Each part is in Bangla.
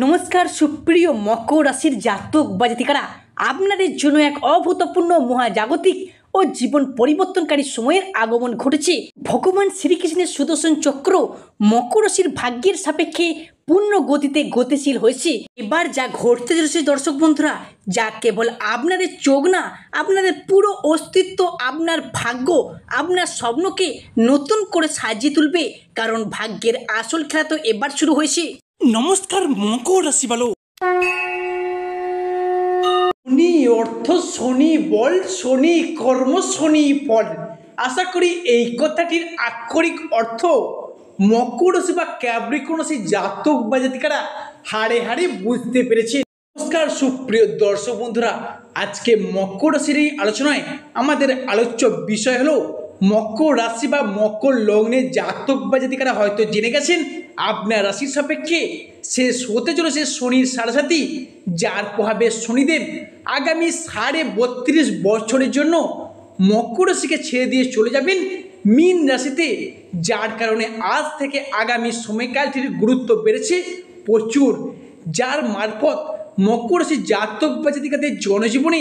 নমস্কার সুপ্রিয় মকর রাশির জাতক বা জাতিকারা, আপনাদের জন্য এক অভূতপূর্ণ মহাজাগতিক ও জীবন পরিবর্তনকারী সময়ের আগমন ঘটেছে। ভগবান শ্রীকৃষ্ণের সুদর্শন চক্র মকর রাশির ভাগ্যের সাপেক্ষে পূর্ণ গতিতে গতিশীল হয়েছে। এবার যা ঘটতে চলেছে দর্শক বন্ধুরা, যা কেবল আপনাদের চোখ না, আপনাদের পুরো অস্তিত্ব, আপনার ভাগ্য, আপনার স্বপ্নকে নতুন করে সাজিয়ে তুলবে। কারণ ভাগ্যের আসল খেলা তো এবার শুরু হয়েছে। নমস্কার মকর রাশি বলো। শনি অর্থ শনি বল, শনি কর্ম, শনি ফল। আশা করি এই কথাটির আক্ষরিক অর্থ মকর রাশি বা ক্যাপ্রিকর্ন রাশি জাতক বা জাতিকারা হাড়ে হাড়ে বুঝতে পেরেছে। নমস্কার সুপ্রিয় দর্শক বন্ধুরা, আজকে মকর রাশির এই আলোচনায় আমাদের আলোচ্য বিষয় হলো মকর রাশি বা মকর লগ্নের জাতক বা জাতিকারা হয়তো জেনে গেছেন আপনার রাশির সাপেক্ষে শেষ হতে চলেছে শনির সাড়ে, যার প্রভাবে শনিদেব আগামী 32.5 বছরের জন্য মকর রাশিকে ছেড়ে দিয়ে চলে যাবেন মীন রাশিতে, যার কারণে আজ থেকে আগামী সময়কালটির গুরুত্ব বেড়েছে প্রচুর, যার মারফত মকর রাশির জাতক বা জাতিকাদের জনজীবনে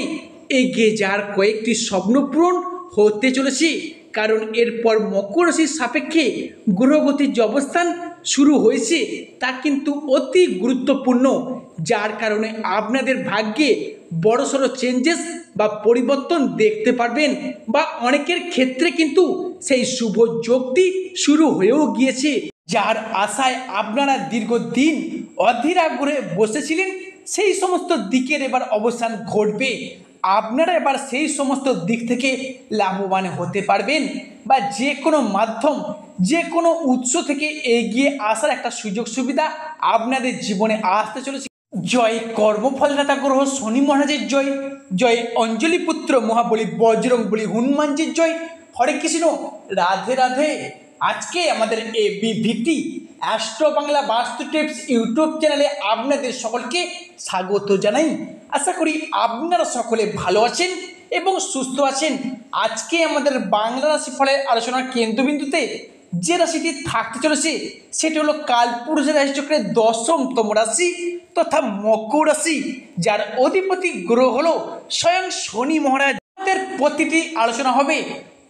এগিয়ে যাওয়ার কয়েকটি স্বপ্ন পূরণ হতে চলেছে। কারণ এরপর মকর রাশির সাপেক্ষে গ্রহগতির যে অবস্থান শুরু হয়েছে তা কিন্তু অতি গুরুত্বপূর্ণ, যার কারণে আপনাদের ভাগ্যে বড়সড় চেঞ্জেস বা পরিবর্তন দেখতে পারবেন, বা অনেকের ক্ষেত্রে কিন্তু সেই শুভ যোগটি শুরু হয়েও গিয়েছে, যার আশায় আপনারা দীর্ঘদিন অধীর আগ্রহে বসেছিলেন। সেই সমস্ত দিকের এবার অবস্থান ঘটবে। আপনারা এবার সেই সমস্ত দিক থেকে লাভবান হতে পারবেন, বা যে কোনো মাধ্যম, যে কোনো উৎস থেকে এগিয়ে আসার একটা সুযোগ সুবিধা আপনাদের জীবনে আসতে চলেছে। জয় কর্মফলদাতা গ্রহ শনি মহারাজের জয়, জয় অঞ্জলি পুত্র মহাবলী বজরং বলী হনুমানজির জয়। হরে কৃষ্ণ, রাধে রাধে। আজকে আমাদের এবিভিটি অ্যাস্ট্রো বাংলা বাস্তু টিপস ইউটিউব চ্যানেলে আপনাদের সকলকে স্বাগত জানাই। আশা করি আপনারা সকলে ভালো আছেন এবং সুস্থ আছেন। আজকে আমাদের বাংলা রাশি ফলের আলোচনার কেন্দ্রবিন্দুতে যে রাশিটি থাকতে চলেছে সেটি হলো কালপুরুষের রাশিচক্রের 10তম রাশি তথা মকর রাশি, যার অধিপতি গ্রহ হলো স্বয়ং শনি মহারাজ। প্রতিটি আলোচনা হবে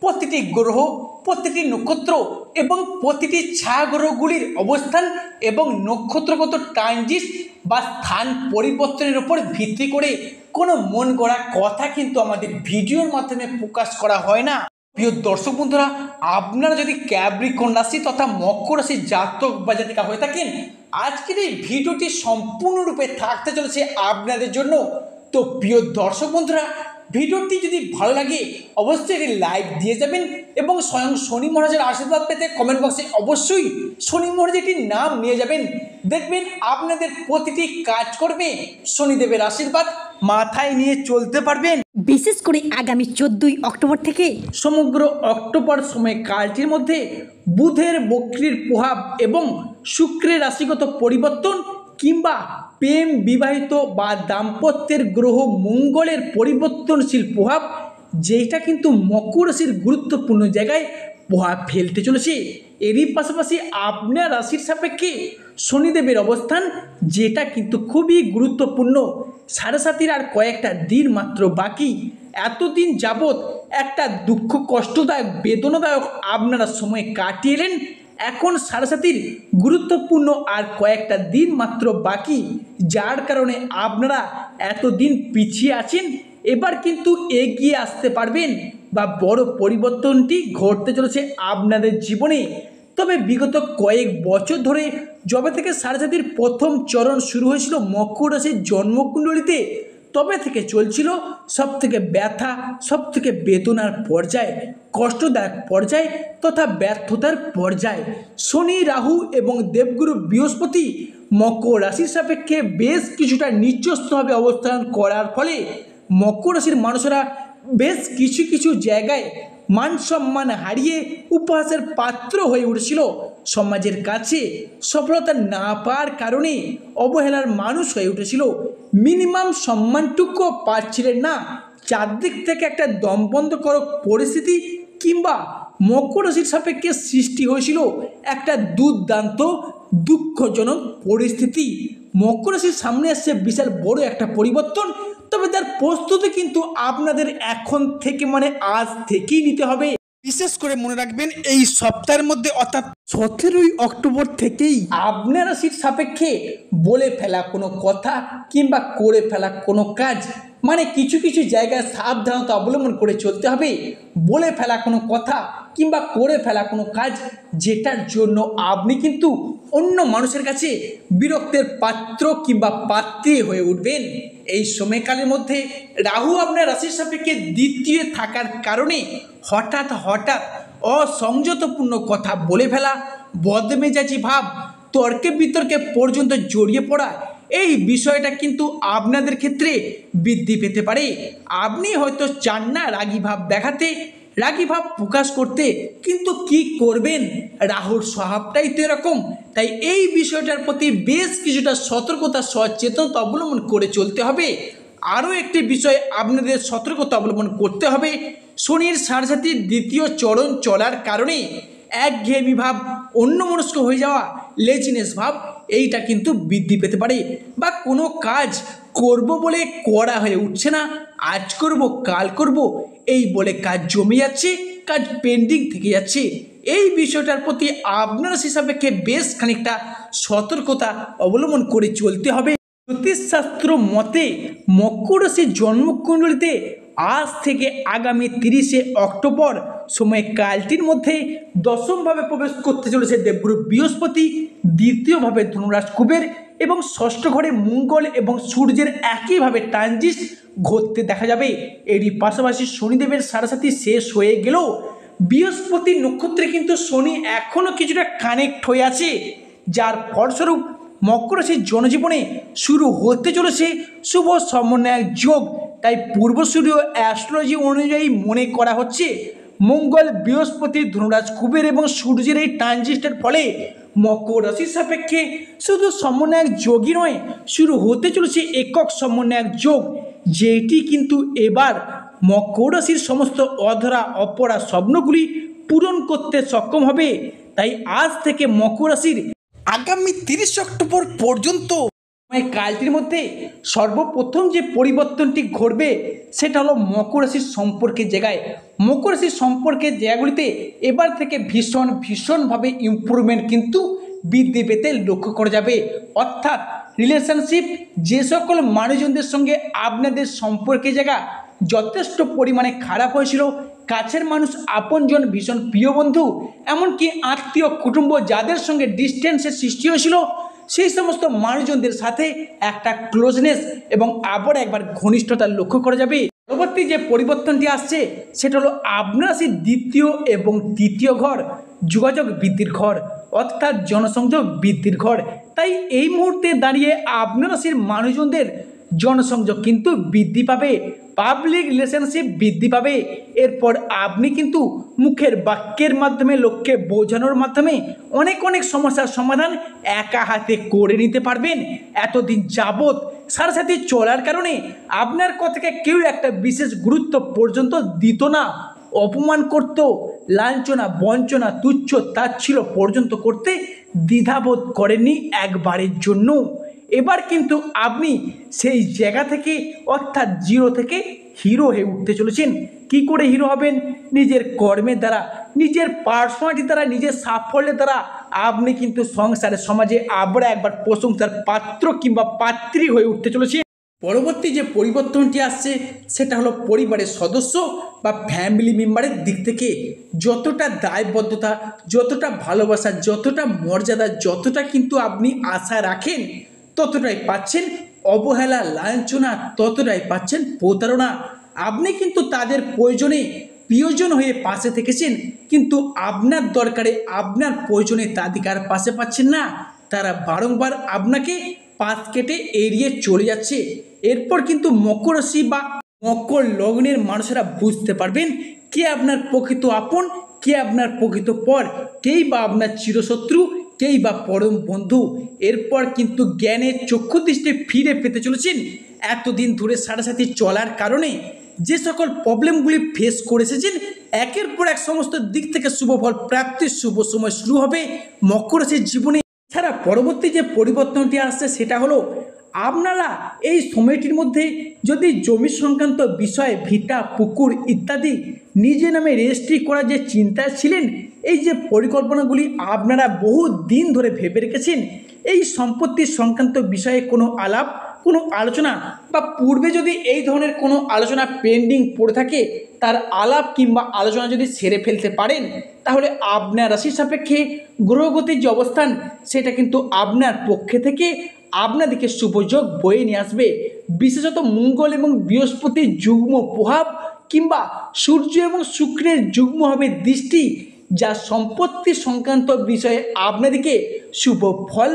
প্রতিটি গ্রহ, প্রতিটি নক্ষত্র এবং প্রতিটি ছায়াগ্রহগুলির অবস্থান এবং নক্ষত্রগত ট্রানজিট বা স্থান পরিবর্তনের উপর ভিত্তি করে কোনো মন গড়া কথা কিন্তু আমাদের ভিডিওর মাধ্যমে প্রকাশ করা হয় না। প্রিয় দর্শক বন্ধুরা, আপনারা যদি ক্যাপ্রিকর্ন রাশি তথা মকর রাশির জাতক বা জাতিকা হয়ে থাকেন, আজকের এই ভিডিওটি সম্পূর্ণরূপে থাকতে চলেছে আপনাদের জন্য। তো প্রিয় দর্শক বন্ধুরা, ভিডিওটি যদি ভালো লাগে অবশ্যই একটি লাইক দিয়ে যাবেন এবং স্বয়ং শনি মহারাজের আশীর্বাদ পেতে কমেন্ট বক্সে অবশ্যই শনি মহারাজের একটি নাম নিয়ে যাবেন। দেখবেন আপনাদের প্রতিটি কাজ করবে শনিদেবের আশীর্বাদ মাথায় নিয়ে চলতে পারবেন। বিশেষ করে আগামী 14ই অক্টোবর থেকে সমগ্র অক্টোবর সময়কালটির মধ্যে বুধের বক্রির প্রভাব এবং শুক্রের রাশিগত পরিবর্তন কিংবা প্রেম, বিবাহিত বা দাম্পত্যের গ্রহ মঙ্গলের পরিবর্তনশীল প্রভাব, যেটা কিন্তু মকর রাশির গুরুত্বপূর্ণ জায়গায় প্রভাব ফেলতে চলেছে। এরই পাশাপাশি আপনার রাশির সাপেক্ষে শনিদেবের অবস্থান, যেটা কিন্তু খুবই গুরুত্বপূর্ণ। 7.5 আর কয়েকটা দিন মাত্র বাকি। এতদিন যাবৎ একটা দুঃখ, কষ্টদায়ক, বেদনাদায়ক আপনারা সময় কাটিয়ে এলেন। এখন 7.5 গুরুত্বপূর্ণ আর কয়েকটা দিন মাত্র বাকি, যার কারণে আপনারা এতদিন পিছিয়ে আছেন, এবার কিন্তু এগিয়ে আসতে পারবেন, বা বড় পরিবর্তনটি ঘটতে চলেছে আপনাদের জীবনে। তবে বিগত কয়েক বছর ধরে যবে থেকে 7.5 প্রথম চরণ শুরু হয়েছিল মকর রাশির জন্মকুণ্ডলিতে, তবে থেকে চলছিল সবথেকে ব্যথা, সবথেকে বেদনার পর্যায়, কষ্টদায়ক পর্যায় তথা ব্যর্থতার পর্যায়। শনি, রাহু এবং দেবগুরু বৃহস্পতি মকর রাশির সাপেক্ষে বেশ কিছুটা নিচস্থভাবে অবস্থান করার ফলে মকর রাশির মানুষেরা বেশ কিছু কিছু জায়গায় মান সম্মান হারিয়ে উপহাসের পাত্র হয়ে উঠেছিল। সমাজের কাছে সফলতা না পাওয়ার কারণে অবহেলার মানুষ হয়ে উঠেছিল। মিনিমাম সম্মানটুকু পাচ্ছিলেন না। চারদিক থেকে একটা দমবন্ধকর পরিস্থিতি কিংবা মকর রাশির সাপেক্ষে সৃষ্টি হয়েছিল একটা দুর্দান্ত দুঃখজনক পরিস্থিতি। মকর রাশির সামনে আসছে বিশাল বড় একটা পরিবর্তন, তবে তার প্রস্তুতি কিন্তু আপনাদের এখন থেকে মানে আজ থেকেই নিতে হবে। বিশেষ করে মনে রাখবেন এই সপ্তাহের মধ্যে অর্থাৎ 17ই অক্টোবর থেকেই আপনার রাশির সাপেক্ষে বলে ফেলা কোনো কথা কিংবা করে ফেলা কোনো কাজ, মানে কিছু কিছু জায়গায় সাবধানতা অবলম্বন করে চলতে হবে। বলে ফেলা কোনো কথা কিংবা করে ফেলা কোনো কাজ যেটার জন্য আপনি কিন্তু অন্য মানুষের কাছে বিরক্তের পাত্র কিংবা পাত্রী হয়ে উঠবেন। এই সময়কালের মধ্যে রাহু আপনার রাশির সাপেক্ষে দ্বিতীয় থাকার কারণে হঠাৎ হঠাৎ অসংযতপূর্ণ কথা বলে ফেলা, বদমেজাজি ভাব, তর্কে বিতর্কে পর্যন্ত জড়িয়ে পড়া, এই বিষয়টা কিন্তু আপনাদের ক্ষেত্রে বৃদ্ধি পেতে পারে। আপনি হয়তো চান না রাগী ভাব দেখাতে, রাগী ভাব প্রকাশ করতে, কিন্তু কি করবেন, রাহুর স্বভাবটাই তো এরকম। তাই এই বিষয়টার প্রতি বেশ কিছুটা সতর্কতা সচেতনতা অবলম্বন করে চলতে হবে। আরও একটি বিষয় আপনাদের সতর্কতা অবলম্বন করতে হবে, শনির সাড়েসাতির দ্বিতীয় চরণ চলার কারণে একঘেয়েমি ভাব, অন্যমনস্ক হয়ে যাওয়া, লেজিনেস ভাব, এইটা কিন্তু বৃদ্ধি পেতে পারে। বা কোনো কাজ করব বলে করা হয়ে উঠছে না, আজ করব কাল করব এই বলে কাজ জমে যাচ্ছে, কাজ পেন্ডিং থেকে যাচ্ছে। এই বিষয়টার প্রতি আপনার সাপেক্ষে বেশ খানিকটা সতর্কতা অবলম্বন করে চলতে হবে। জ্যোতিষশাস্ত্র মতে মকর রাশির জন্মকুণ্ডলিতে আজ থেকে আগামী 30শে অক্টোবর সময়কালটির মধ্যে দশমভাবে প্রবেশ করতে চলেছে দেবগুরু বৃহস্পতি, দ্বিতীয়ভাবে ধনুরাজ কুবের এবং ষষ্ঠ ঘরে মঙ্গল এবং সূর্যের একইভাবে ট্রানজিট ঘটতে দেখা যাবে। এরই পাশাপাশি শনিদেবের সাড়েসাতি শেষ হয়ে গেলেও বৃহস্পতি নক্ষত্রে কিন্তু শনি এখনও কিছুটা কানেক্ট হয়ে আছে, যার ফলস্বরূপ মকর রাশির জনজীবনে শুরু হতে চলেছে শুভ সমন্বয়ক যোগ। তাই পূর্বসূরীয় অ্যাস্ট্রোলজি অনুযায়ী মনে করা হচ্ছে মঙ্গল, বৃহস্পতি, ধনুরাজ কুবের এবং সূর্যের এই ট্রানজিটের ফলে মকর রাশির সাপেক্ষে শুধু সমন্বয়ক যোগই নয়, শুরু হতে চলেছে একক সমন্বয়ক যোগ, যেটি কিন্তু এবার মকর রাশির সমস্ত অধরা অপরা স্বপ্নগুলি পূরণ করতে সক্ষম হবে। তাই আজ থেকে মকর রাশির আগামী 30 অক্টোবর পর্যন্ত কালটির মধ্যে সর্বপ্রথম যে পরিবর্তনটি ঘটবে সেটা হলো মকর রাশির সম্পর্কের জায়গায়। মকর রাশির সম্পর্কের জায়গাগুলিতে এবার থেকে ভীষণভাবে ইমপ্রুভমেন্ট কিন্তু বৃদ্ধি পেতে লক্ষ্য করা যাবে। অর্থাৎ রিলেশনশিপ, যে সকল মানুষজনদের সঙ্গে আপনাদের সম্পর্কের জায়গা যথেষ্ট পরিমাণে খারাপ হয়েছিল, কাছের মানুষ, আপনজন, ভীষণ প্রিয় বন্ধু, এমনকি আত্মীয় কুটুম্ব যাদের সঙ্গে ডিস্টেন্সের সৃষ্টি হয়েছিল, সেই সমস্ত মানুষজনদের সাথে একটা ক্লোজনেস এবং আবার একবার ঘনিষ্ঠতা লক্ষ্য করা যাবে। পরবর্তী যে পরিবর্তনটি আসছে সেটা হলো আপনার রাশির দ্বিতীয় এবং তৃতীয় ঘর যোগাযোগ বৃদ্ধির ঘর, অর্থাৎ জনসংযোগ বৃদ্ধির ঘর। তাই এই মুহূর্তে দাঁড়িয়ে আপনার রাশির মানুষজনদের জনসংযোগ কিন্তু বৃদ্ধি পাবে, পাবলিক রিলেশনশিপ বৃদ্ধি পাবে। এরপর আপনি কিন্তু মুখের বাক্যের মাধ্যমে, লোককে বোঝানোর মাধ্যমে অনেক সমস্যার সমাধান একা হাতে করে নিতে পারবেন। এতদিন যাবৎ সাথে চলার কারণে আপনার কথাকে কেউ একটা বিশেষ গুরুত্ব পর্যন্ত দিত না, অপমান করত, লাঞ্ছনা, বঞ্চনা, তুচ্ছ তাচ্ছিল্য পর্যন্ত করতে দ্বিধাবোধ করেননি একবারের জন্য। এবার কিন্তু আপনি সেই জায়গা থেকে অর্থাৎ জিরো থেকে হিরো হয়ে উঠতে চলেছেন। কি করে হিরো হবেন? নিজের কর্মের দ্বারা, নিজের পার্সোনালিটি দ্বারা, নিজের সাফল্যের দ্বারা আপনি কিন্তু সংসারে, সমাজে আবার একবার প্রশংসার পাত্র কিংবা পাত্রী হয়ে উঠতে চলেছে। পরবর্তী যে পরিবর্তনটি আসছে সেটা হলো পরিবারের সদস্য বা ফ্যামিলি মেম্বারের দিক থেকে যতটা দায়বদ্ধতা, যতটা ভালোবাসা, যতটা মর্যাদা, যতটা কিন্তু আপনি আশা রাখেন ততটাই পাচ্ছেন অবহেলা, লাঞ্ছনা, ততটাই পাচ্ছেন প্রতারণা। আপনি কিন্তু তাদের প্রয়োজনে প্রিয়জন হয়ে পাশে থেকেছেন, কিন্তু আপনার দরকারে, আপনার প্রয়োজনে তাদেরকে আর পাশে পাচ্ছেন না। তারা বারংবার আপনাকে পাশ কেটে এড়িয়ে চলে যাচ্ছে। এরপর কিন্তু মকর রাশি বা মকর লগ্নের মানুষেরা বুঝতে পারবেন কে আপনার প্রকৃত আপন, কে আপনার প্রকৃত পর, কেই বা আপনার চিরশত্রু, কেই বা পরম বন্ধু। এরপর কিন্তু জ্ঞানের চক্ষু দৃষ্টি ফিরে পেতে চলেছেন। এতদিন ধরে সাথে চলার কারণে যে সকল প্রবলেমগুলি ফেস করে এসেছেন, একের পর এক সমস্ত দিক থেকে শুভ ফল প্রাপ্তির শুভ সময় শুরু হবে। মকর রাশির জীবনে ছাড়া পরবর্তী যে পরিবর্তনটি আসছে সেটা হলো আপনারা এই সময়টির মধ্যে যদি জমি সংক্রান্ত বিষয়ে ভিটা পুকুর ইত্যাদি নিজে নামে রেজিস্ট্রি করার যে চিন্তায় ছিলেন, এই যে পরিকল্পনাগুলি আপনারা বহু দিন ধরে ভেবে রেখেছেন, এই সম্পত্তি সংক্রান্ত বিষয়ে কোনো আলাপ, কোনো আলোচনা বা পূর্বে যদি এই ধরনের কোনো আলোচনা পেন্ডিং পড়ে থাকে, তার আলাপ কিংবা আলোচনা যদি সেরে ফেলতে পারেন, তাহলে আপনার রাশির সাপেক্ষে গ্রহগতির যে অবস্থান সেটা কিন্তু আপনার পক্ষে থেকে আপনাদেরকে শুভযোগ বয়ে নিয়ে আসবে। বিশেষত মঙ্গল এবং বৃহস্পতির যুগ্ম প্রভাব কিংবা সূর্য এবং শুক্রের যুগ্মভাবে দৃষ্টি, যা সম্পত্তি সংক্রান্ত বিষয়ে আপনাদেরকে শুভ ফল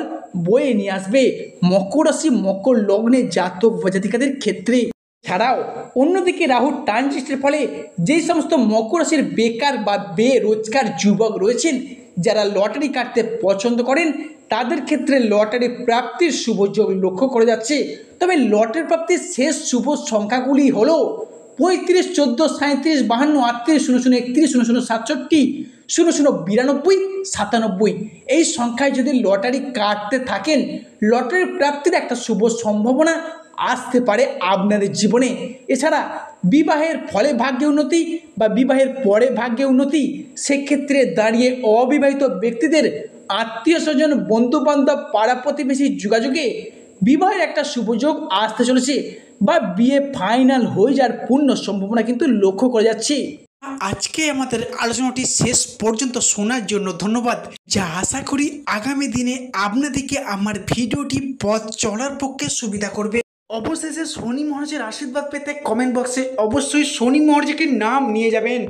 বয়ে নিয়ে আসবে মকর রাশি মকর লগ্নে জাতক বা জাতিকাদের ক্ষেত্রে। ছাড়াও অন্যদিকে রাহুর ট্রানজিটের ফলে যেই সমস্ত মকর রাশির বেকার বা বেরোজগার যুবক রয়েছেন, যারা লটারি কাটতে পছন্দ করেন, তাদের ক্ষেত্রে লটারি প্রাপ্তির শুভযোগ লক্ষ্য করে যাচ্ছে। তবে লটারি প্রাপ্তির শেষ শুভ সংখ্যাগুলি হলো 35, 14, 37, 52, 38, 00, 31, 00, 67, 00, 92, 97। এই সংখ্যায় যদি লটারি কাটতে থাকেন, লটারি প্রাপ্তির একটা শুভ সম্ভাবনা আসতে পারে আপনাদের জীবনে। এছাড়া বিবাহের ফলে ভাগ্যে উন্নতি বা বিবাহের পরে ভাগ্যে উন্নতি, সেক্ষেত্রে দাঁড়িয়ে অবিবাহিত ব্যক্তিদের আত্মীয় স্বজন, বন্ধুবান্ধব, পাড়া প্রতিবেশী যোগাযোগে বিবাহের একটা শুভযোগ আসতে চলেছে বা বিয়ে ফাইনাল হয়ে যাওয়ার পূর্ণ সম্ভাবনা কিন্তু লক্ষ্য করে যাচ্ছে। আজকে আমাদের আলোচনাটি শেষ পর্যন্ত শোনার জন্য ধন্যবাদ, যা আশা করি আগামী দিনে আপনাদেরকে আমার ভিডিওটি পথ চলার পক্ষে সুবিধা করবে। অবশেষে শনি মহারাজের আশীর্বাদ পেতে কমেন্ট বক্সে অবশ্যই শনি মহারাজকে নাম নিয়ে যাবেন।